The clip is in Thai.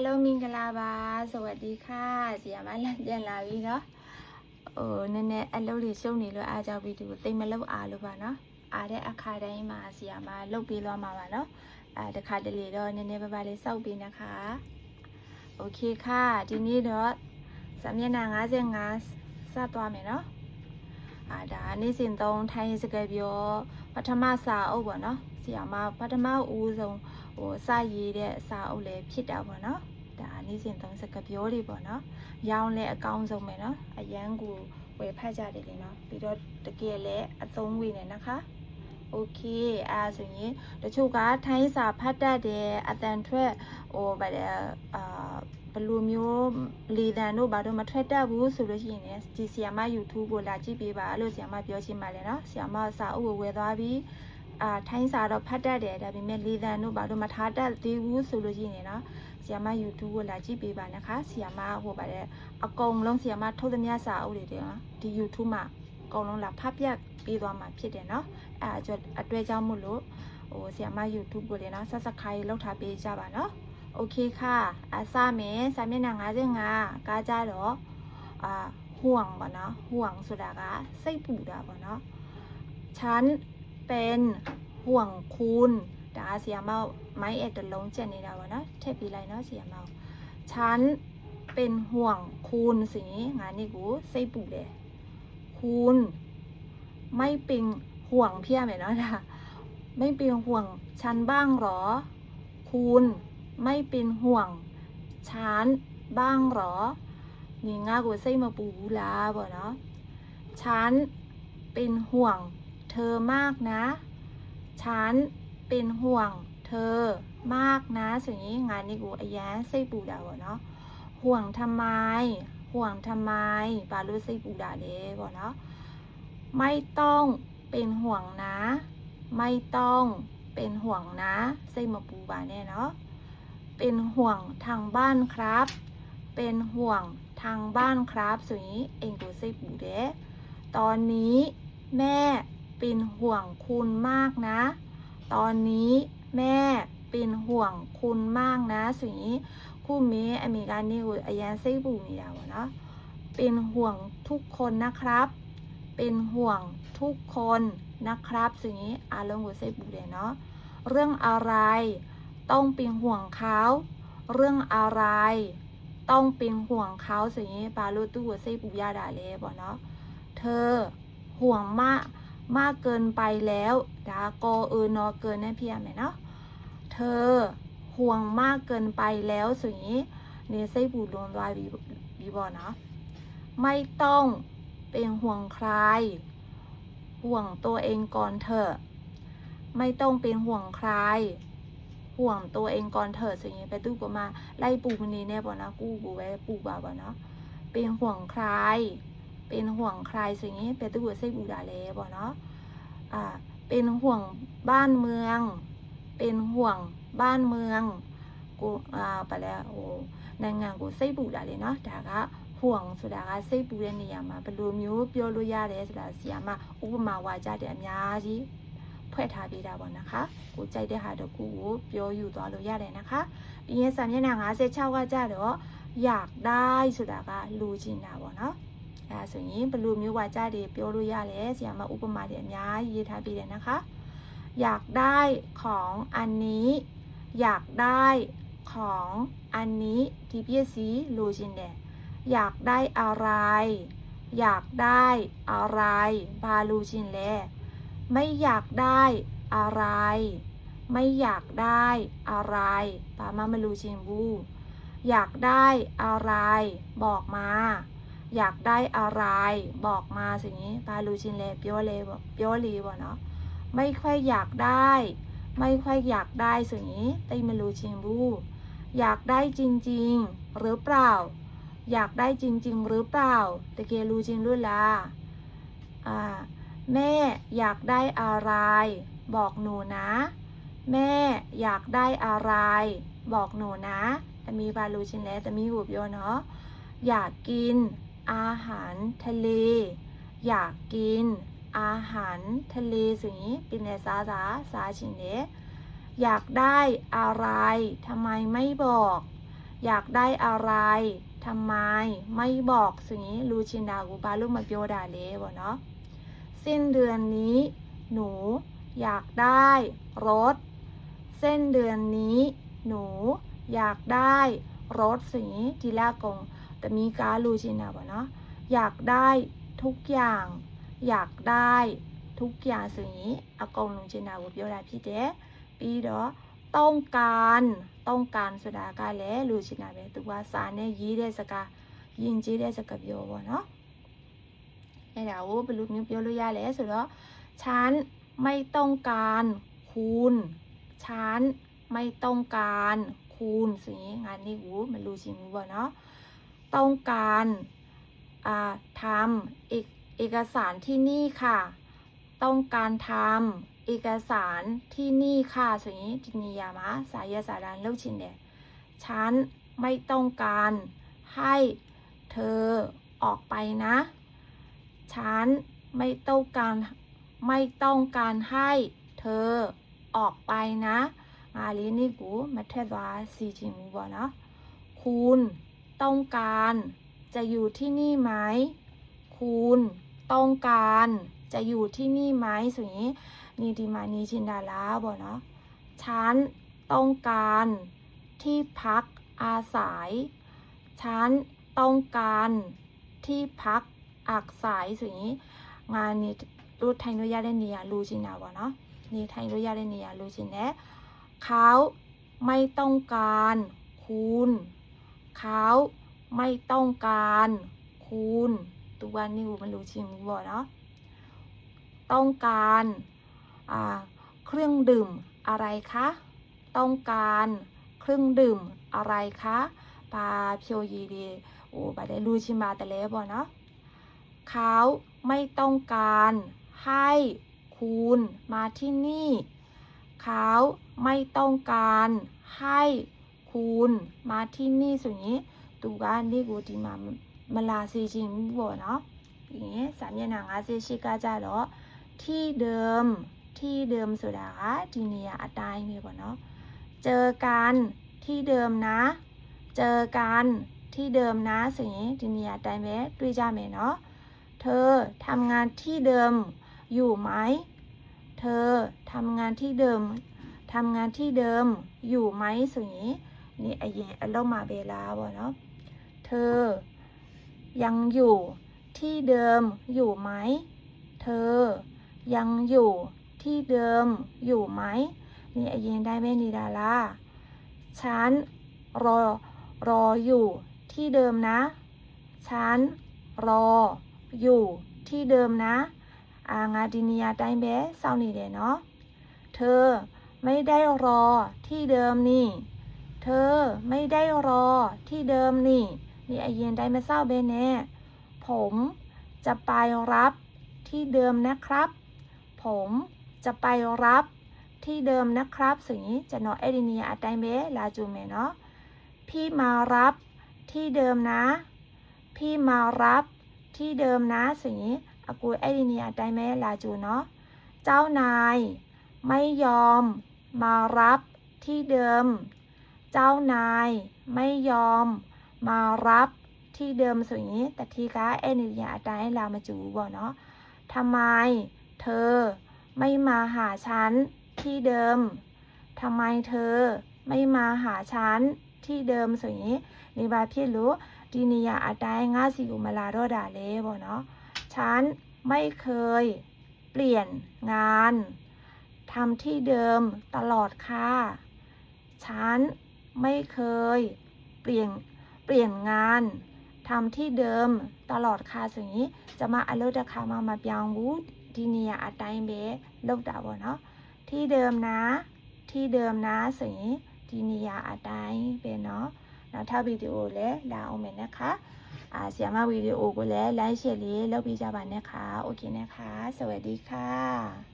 အားလုံးမင်္ဂလာပါสวัสดีค่ะဆီယာမလန်ပြန်လာပြီเนาะနည်းနည်းအလုပ်တွေရှုံးနေလို့အားကြောင့်ဗီဒီယိုတိတ်မလုပ်အားလို့ပါเนาะအားတဲ့အခါတိုင်းမှာဆီယာမလုပ်ပေးသွားမှာပါเนาะတခါတလေတော့နည်းနည်းပါးလေးစောက်ပေးนะคะโอเคค่ะဒီနေ့တော့စာမျက်နှာ55စသွားမယ်เนาะဒါနေ့စဉ်သုံးထိုင်းစကားပြောပထမစာအုပ်ပေါ့เนาะဆီယာမပထမဦးဆုံးစာရေးတဲ့စာအုပ်လည်းဖြစ်တာပေါ့နော်ဒါနေ့စဉ်သုံးစကားပြောတွေပေါ့နော်ရောင်းလဲအကောင်းဆုံးပဲနော်အရန်ကိုဝယ်ဖတ်ကြတယ်လေနော်ပြီးတော့တကယ်လည်းအသုံးဝင်နေนะคะโอเคဆိုရင်တချို့ကထိုင်းစာဖတ်တတ်တယ်အတန်ထွက်ဗါဘလူမျိုးလီဒန်တို့ဘာတို့မထွက်တတ်ဘူးဆိုလို့ရှိရင်ဒီဆီယာမ YouTube ကိုလာကြည့်ပေးပါလို့ဆီယာမပြောချင်ပါတယ်နော်ဆီယာမစာအုပ်ကိုဝယ်သွားပြီးထိုင်းစာတော့ဖတ်တတ်တယ်ဒါပေမဲ့လေသံတို့ဘာလို့မထားတတ်သေးဘူးဆိုလို့ရှိရင်เนาะဆီယာမ YouTube ကိုလာကြည့်ပေးပါนะคะဆီယာမပါတယ်အကုန်လုံးဆီယာမထုတ်သမျှစာအုပ်တွေတဲ့ဒီ YouTube မှာအကုန်လုံးလာဖတ်ပြပေးသွားမှာဖြစ်တယ်เนาะအတွက်ကြောင့်မို့လို့ဆီယာမ YouTube ကိုလည်းเนาะ Subscribe လုပ်ထားပေးကြပါเนาะโอเคค่ะစမယ်စာမျက်နှာ55ကားကြတော့ห่วงပေါ့เนาะห่วงဆိုတာကစိတ်ပူတာပေါ့เนาะฉันเป็นห่วงคุณဒါဆီယာမမိုင်းအဲ့တလုံးကျက်နေတာပေါ့နော်ထည့်ပေးလိုက်နော်ဆီယာမฉันเป็นห่วงคุณสิงานนี้กูစိတ်ပူတယ်คุณไม่เป็นห่วงพี่ไหมเนาะค่ะไม่เป็นห่วงฉันบ้างหรอคุณไม่เป็นห่วงฉันบ้างหรอนี่งากูစိတ်မပူဘူးလားပေါ့နော်ฉันเป็นห่วงเธอมากนะฉันเป็นห่วงเธอมากนะสิ่งนี้งานนี้กูอายะစိတ်ပူတာပေါ့เนาะห่วงทำไมห่วงทำไมဘာလို့စိတ်ပူတာလဲပေါ့เนาะไม่ต้องเป็นห่วงนะไม่ต้องเป็นห่วงนะစိတ်မပူပါနဲ့เนาะเป็นห่วงทางบ้านครับเป็นห่วงทางบ้านครับสิ่งนี้เองกูစိတ်ปူတယ်ตอนนี้แม่เป็นห่วงคุณมากนะตอนนี้แม่เป็นห่วงคุณมากนะสิ่งนี้คู่มีอเมริกันนี่กูอายันစိတ်ပူနေတာပေါ့เนาะเป็นห่วงทุกคนนะครับเป็นห่วงทุกคนนะครับสิ่งนี้อารมณ์กูစိတ်ปူတယ်เนาะเรื่องอะไรต้องเป็นห่วงเขาเรื่องอะไรต้องเป็นห่วงเขาสิ่งนี้บาลูตู้กูစိတ်ปူရတာလဲပေါ့เนาะเธอห่วงมากเกินไปแล้วดากนอเกินนั่นพี่ไหมเนาะเธอห่วงมากเกินไปแล้วสิ่งนี้เนี่ยไส้ปูรวมไว้บีบอเนาะไม่ต้องเป็นห่วงใครห่วงตัวเองก่อนเถอะไม่ต้องเป็นห่วงใครห่วงตัวเองก่อนเถอะสิ่งนี้ไปตู้ก็มาไล่ปูมันนี่เนี่ยบอนะกู้กูไว้ปูบาบอเนาะเป็นห่วงใครเป็นห่วงใครสิ่งนี้ไปตู้ก็ไส้ปูด่าเลยบอเนาะเป็นห่วงบ้านเมืองเป็นห่วงบ้านเมืองกูไปแล้วနိုင်ငံကိုစိတ်ပူတာလေနော်ဒါကห่วงဆိုတာကစိတ်ပူတဲ့နေရာမှာဘယ်လိုမျိုးပြောလို့ရတယ်ဆိုတာဆီယာမဥပမာဝါကြတဲ့အများကြီးဖွဲ့ထားပေးတာပေါ့นะคะကိုကြိုက်တဲ့ဟာတစ်ခုကိုပြောယူသွားလို့ရတယ်นะคะပြီးရင်စာမျက်နှာ56ကကြတော့อยากได้ဆိုတာကလိုချင်တာပေါ့နော်အဲဆိုရင်ဘယ်လိုမျိုးဝါကြတွေပြောလို့ရလဲဆီယာမဥပမာတွေအများကြီးရေးထားပေးတယ်นะคะอยากได้ของอันนี้อยากได้ของอันนี้ဒီပစ္စည်းလိုချင်တယ်อยากได้อะไรอยากได้อะไรဘာလိုချင်လဲไม่อยากได้อะไรไม่อยากได้อะไรဘာမှမလိုချင်ဘူးอยากได้อะไรบอกมาอยากได้อะไรบอกมาสิ่งนี้ဘာလိုချင်လဲပြောလေပေါ့เนาะไม่ค่อยอยากได้ไม่ค่อยอยากได้สิ่งนี้တိတ်မလိုချင်ဘူးอยากได้จริงๆหรือเปล่าอยากได้จริงๆหรือเปล่าตะเกียรู้จริงรู้ละแม่อยากได้อะไรบอกหนูนะแม่อยากได้อะไรบอกหนูนะแต่มีบาลูชินแล้วแต่มีหูเบียวเนาะอยากกินอาหารทะเลอยากกินอาหารทะเลสิ่งนี้เป็นในซาชินเดอยากได้อะไรทำไมไม่บอก อยากได้อะไรทำไมไม่บอกสิ่งนี้ลูชินดากูบาลูกมาเปียวดาเลยบ่เนาะสิ้นเดือนนี้หนูอยากได้รถเส้นเดือนนี้หนูอยากได้รถสิ่งนี้ทีแรกกงแต่มีการลูชินดาบ่เนาะอยากได้ทุกอย่างอยากได้ทุกอย่างสิ่งนี้อากงลูชินดากูเปียวดาพี่เด้ပြီးတော့ต้องการဆိုတာကလည်းလူချင်တာပဲသူကစာနဲ့ရေးတဲ့စကားယဉ်ကျေးတဲ့စကားပြောပေါ့နော်အဲ့ဒါကိုဘယ်လိုမျိုးပြောလို့ရလဲဆိုတော့ฉันไม่ต้องการคุณฉันไม่ต้องการคุณสิงานนี้กูมันรู้จริงบ่เนาะต้องการทำเอกสารที่นี่ค่ะต้องการทำเอกสารที่นี่ค่ะဆိုရင်ဒီနေရာမှာစာရွက်စာတမ်းလုပ်ချင်တယ်ฉันไม่ต้องการให้เธอออกไปนะฉันไม่ต้องการให้เธอออกไปนะงานนี้นี่กูมาเทศว่าสีจริงบ่เนาะคุณต้องการจะอยู่ที่นี่ไหมคุณต้องการจะอยู่ที่นี่ไหมสิ่งนี้นี่ดีมานี่จินดาลาบ่เนาะฉันต้องการที่พักอาศัยฉันต้องการที่พักอาศัยสิ่งนี้งานนี้รู้ထိုင်လို့ရတဲ့နေရာလိုချင်တာပေါ့နော်နေထိုင်လို့ရတဲ့နေရာလိုချင်တယ်เขาไม่ต้องการคุณเขาไม่ต้องการคุณตัวนี้มันรู้จริงบ่เนาะต้องการเครื่องดื่มอะไรคะต้องการเครื่องดื่มอะไรคะปาเพียวยีดีโอ้บาได้รู้ชิมาแต่แล้วบ่เนาะเขาไม่ต้องการให้คุณมาที่นี่เขาไม่ต้องการให้คุณมาที่นี่ส่วนนี้ตัวนี่กูดีมาลาซีจริงบ่เนาะอย่างนี้สามอย่าง58ก็จะတော့ที่เดิมဆိုတာကဒီနေရာအတိုင်းပဲပေါ့နော်เจอกันที่เดิมนะเจอกันที่เดิมนะဆိုရင်ဒီနေရာအတိုင်းပဲတွေ့ကြမယ်เนาะเธอทำงานที่เดิมอยู่ไหมเธอทำงานที่เดิมอยู่ไหมဆိုရင်นี่အရင်အလုံးမှာပဲလားပေါ့เนาะเธอยังอยู่ที่เดิมอยู่ไหมเธอยังอยู่ที่เดิมอยู่ไหมนี่အရင်ได้ไหมနေတာလားฉันรออยู่ที่เดิมนะฉันรออยู่ที่เดิมนะงาဒီနေရာတိုင်းပဲစောင့်နေတယ်เนาะเธอไม่ได้รอที่เดิมนี่เธอไม่ได้รอที่เดิมนี่นี่အရင်တိုင်းမစောင့်ပဲနဲ့ผมจะไปรับที่เดิมนะครับผมจะไปรับที่เดิมนะครับสิ่งนี้จะเนาะအဲ့ဒီနေရာအတိုင်းပဲလာကြမယ်เนาะพี่มารับที่เดิมนะพี่มารับที่เดิมนะสิ่งนี้အကူအဲ့ဒီနေရာအတိုင်းပဲလာကြเนาะเจ้านายไม่ยอมมารับที่เดิมเจ้านายไม่ยอมมารับที่เดิมဆိုရင်တတိကအဲ့ဒီနေရာအတိုင်းလာမကြဘူးပေါ့เนาะทำไมเธอไม่มาหาฉันที่เดิมทำไมเธอไม่มาหาฉันที่เดิมဆိုရင်နေပါဖြစ်လို့ဒီနေရာအတိုင်းငါစီကိုမလာတော့တာလေပေါ့เนาะฉันไม่เคยเปลี่ยนงานทำที่เดิมตลอดค่ะฉันไม่เคยเปลี่ยนงานทำที่เดิมตลอดค่ะဆိုရင်จะมาအလုပ်တစ်ခါမှမပြောင်းဘူးဒီနေရာအတိုင်းပဲလုပ်တာပေါ့เนาะที่เดิมนะဆိုရင်ဒီနေရာအတိုင်းပဲเนาะနောက်ထပ်ဗီဒီယိုလည်းလာအောင်မယ်นะคะဆရာမဗီဒီယိုကိုလည်း like share လေးလုပ်ပေးကြပါนะคะโอเคนะคะสวัสดีค่ะ